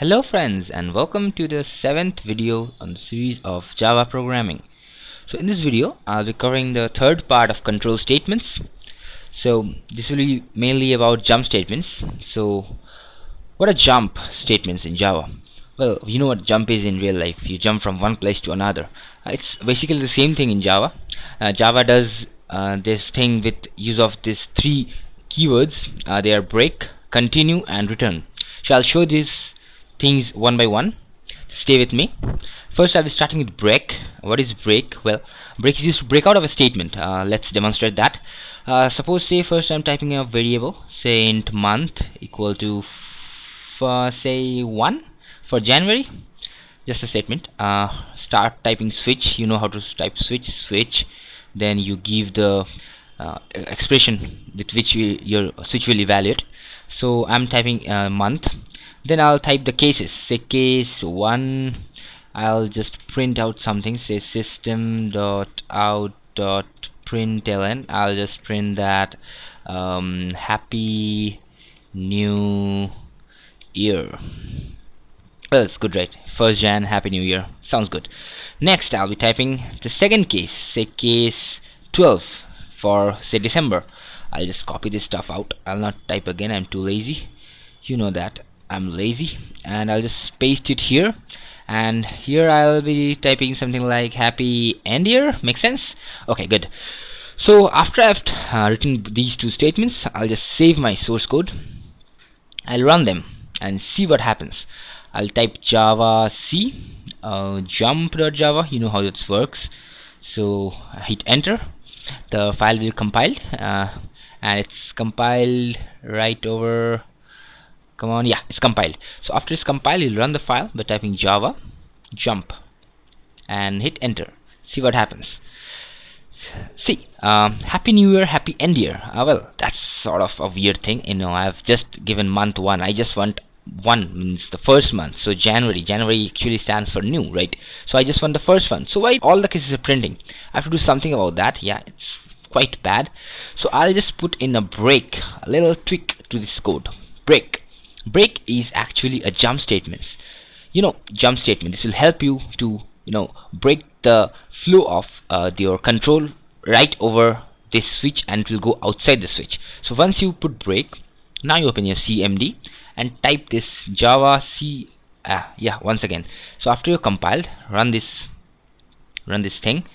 Hello friends, and welcome to the 7th video on the series of Java programming. So in this video I'll be covering the third part of control statements. So this will be mainly about jump statements. So what are jump statements in Java? Well, you know what jump is in real life. You jump from one place to another. It's basically the same thing in Java. Java does this thing with use of these three keywords. They are break, continue and return. So I'll show these things one by one. Stay with me. First I'll be starting with break. What is break? Well, break is used to break out of a statement. Let's demonstrate that. Suppose say first I'm typing a variable, say int month equal to say 1 for January. Just a statement. Start typing switch. You know how to type switch. Then you give the expression with which your switch will evaluate. So I'm typing month. Then I'll type the cases. Say case 1. I'll just print out something. Say system.out.println. I'll just print that happy new year. Well, it's good, right? 1st Jan, happy new year. Sounds good. Next I'll be typing the second case. Say case 12 for say December. I'll just copy this stuff out. I'll not type again, I'm too lazy. You know that I'm lazy. And I'll just paste it here, and here I'll be typing something like happy end year. Makes sense? Okay, good. So after I've written these two statements, I'll just save my source code. I'll run them and see what happens. I'll type java c jump.java. You know how this works. So hit enter. The file will compile, and it's compiled right over. Come on, yeah, it's compiled. So after it's compiled, you'll run the file by typing java jump and hit enter. See what happens. See, happy new year, happy end year. Well, that's sort of a weird thing. I've just given month 1. I just want 1 means the first month. So January actually stands for new, right? So I just want the first one. So why all the cases are printing? I have to do something about that. Yeah, it's quite bad. So I'll just put in a break, a little tweak to this code. Break is actually a jump statement. Jump statement. This will help you to break the flow of your control right over this switch, and it will go outside the switch. So once you put break, now you open your CMD and type this java c once again. So after you compiled, run this thing,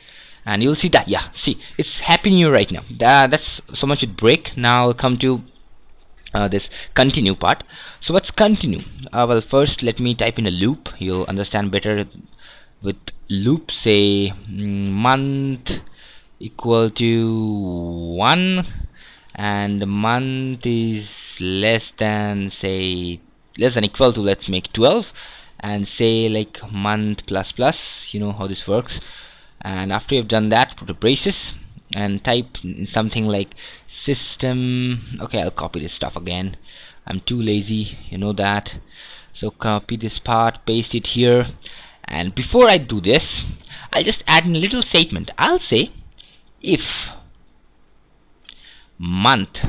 and you'll see that see, it's happy new year right now. That's so much with break. Now I'll come to this continue part. So what's continue? Well, first let me type in a loop. You'll understand better with loop. Say month equal to 1, and month is less than equal to, let's make 12, and say like month plus plus. You know how this works. And after you've done that, put a braces and type something like system. Okay, I'll copy this stuff again. I'm too lazy, you know that. So copy this part, paste it here, and before I do this, I'll just add in a little statement. I'll say if month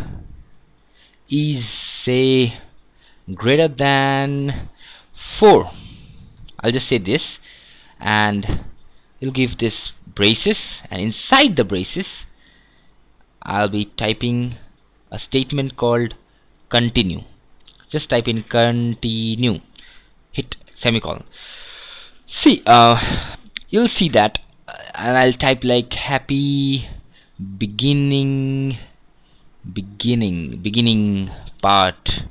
is say greater than 4, I'll just say this, and you'll give this braces, and inside the braces I'll be typing a statement called continue. Just type in continue, hit semicolon. See, you'll see that, and I'll type like happy beginning part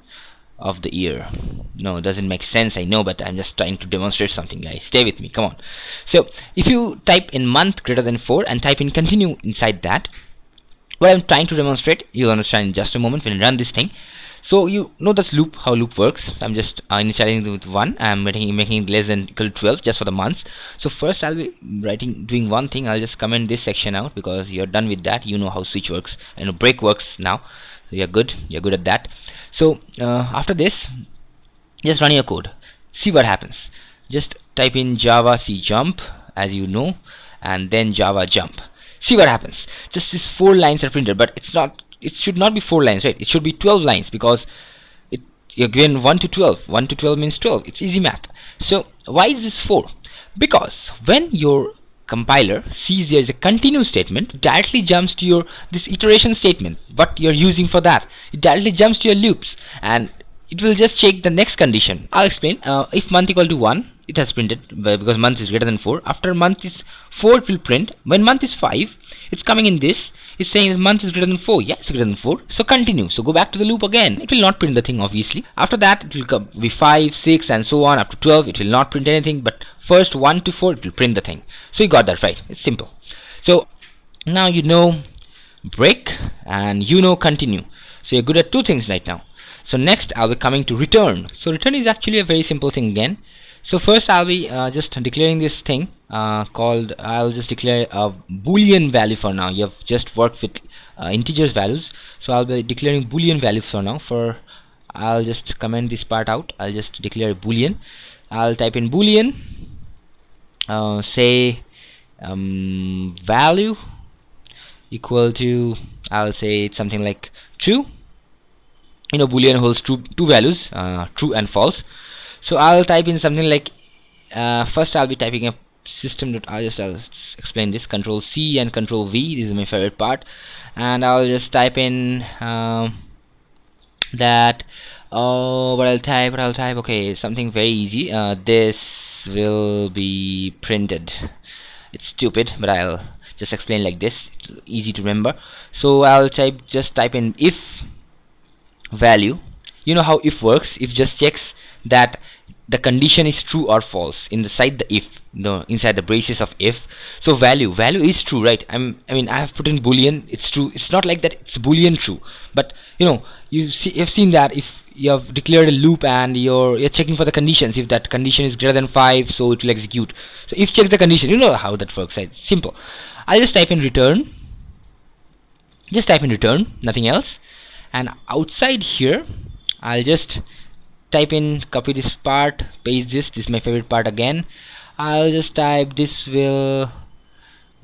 of the year. No, it doesn't make sense, I know, but I'm just trying to demonstrate something, guys. Stay with me, come on. So if you type in month greater than 4 and type in continue inside that, what I'm trying to demonstrate, you'll understand in just a moment when you run this thing. So you know this loop, how loop works. I'm just initializing with 1. I'm making it less than equal to 12 just for the months. So first I'll be doing one thing. I'll just comment this section out because you're done with that. You know how switch works and break works now. So you're good at that. So after this, just run your code, see what happens. Just type in java c jump, as you know, and then java jump. See what happens. Just these 4 lines are printed, but it should not be 4 lines, right? It should be 12 lines, because you're given 1 to 12. 1 to 12 means 12. It's easy math. So why is this 4? Because when your compiler sees there is a continue statement, it directly jumps to your this iteration statement, what you're using for that. It directly jumps to your loops, and it will just check the next condition. I'll explain. If month equal to 1, it has printed because month is greater than 4. After month is 4, it will print. When month is 5, it's coming in this. It's saying the month is greater than 4. Yeah, it's greater than 4. So continue. So go back to the loop again. It will not print the thing, obviously. After that, it will be 5, 6, and so on up to 12. It will not print anything. But first 1 to 4, it will print the thing. So you got that right. It's simple. So now you know break and you know continue. So you're good at 2 things right now. So next I'll be coming to return. So return is actually a very simple thing again. So first I'll be just declaring this thing called, I'll just declare a boolean value for now. You have just worked with integers values, so I'll be declaring boolean value for now. I'll just comment this part out. I'll just declare a boolean. I'll type in boolean, say value equal to, I'll say it's something like true. You know, boolean holds two values, true and false. So I'll type in something like first I'll be typing a system. I'll explain this. Control C and Control V. This is my favorite part, and I'll just type in that. What I'll type. Okay, something very easy. This will be printed. It's stupid, but I'll just explain like this. It's easy to remember. So I'll just type in if value. You know how if works. If just checks that the condition is true or false inside the if, inside the braces of if. So value is true, right? I mean I have put in boolean. It's true. It's not like that it's boolean true, but you know, you've seen that if you have declared a loop and you're checking for the conditions. If that condition is greater than 5, so it will execute. So if checks the condition, you know how that works, right? Simple. I'll just type in return. Just type in return, nothing else. And outside here, I'll just type in, copy this part, paste this. This is my favorite part again. I'll just type this will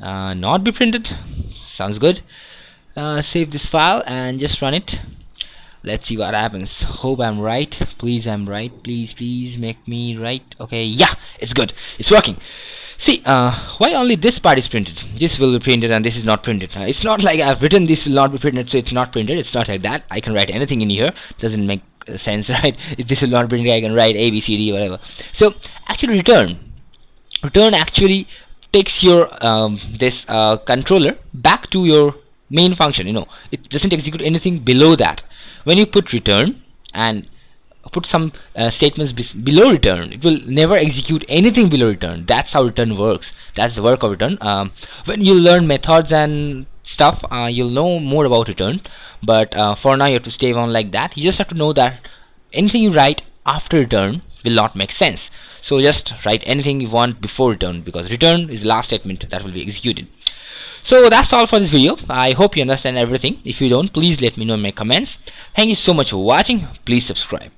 not be printed. Sounds good. Save this file and just run it. Let's see what happens. Hope I'm right. Please, I'm right. Please make me right. Okay, yeah, it's good. It's working. See, why only this part is printed? This will be printed and this is not printed. It's not like I've written this will not be printed, so it's not printed. It's not like that. I can write anything in here. Doesn't make sense, right? If this will not be printed, I can write A, B, C, D, whatever. So actually return actually takes your this controller back to your main function. You know, it doesn't execute anything below that. When you put return and put some statements below return, it will never execute anything below return. That's how return works. That's the work of return. When you learn methods and stuff, you'll know more about return, but for now you have to stay on like that. You just have to know that anything you write after return will not make sense. So just write anything you want before return, because return is the last statement that will be executed. So that's all for this video. I hope you understand everything. If you don't, please let me know in my comments. Thank you so much for watching. Please subscribe.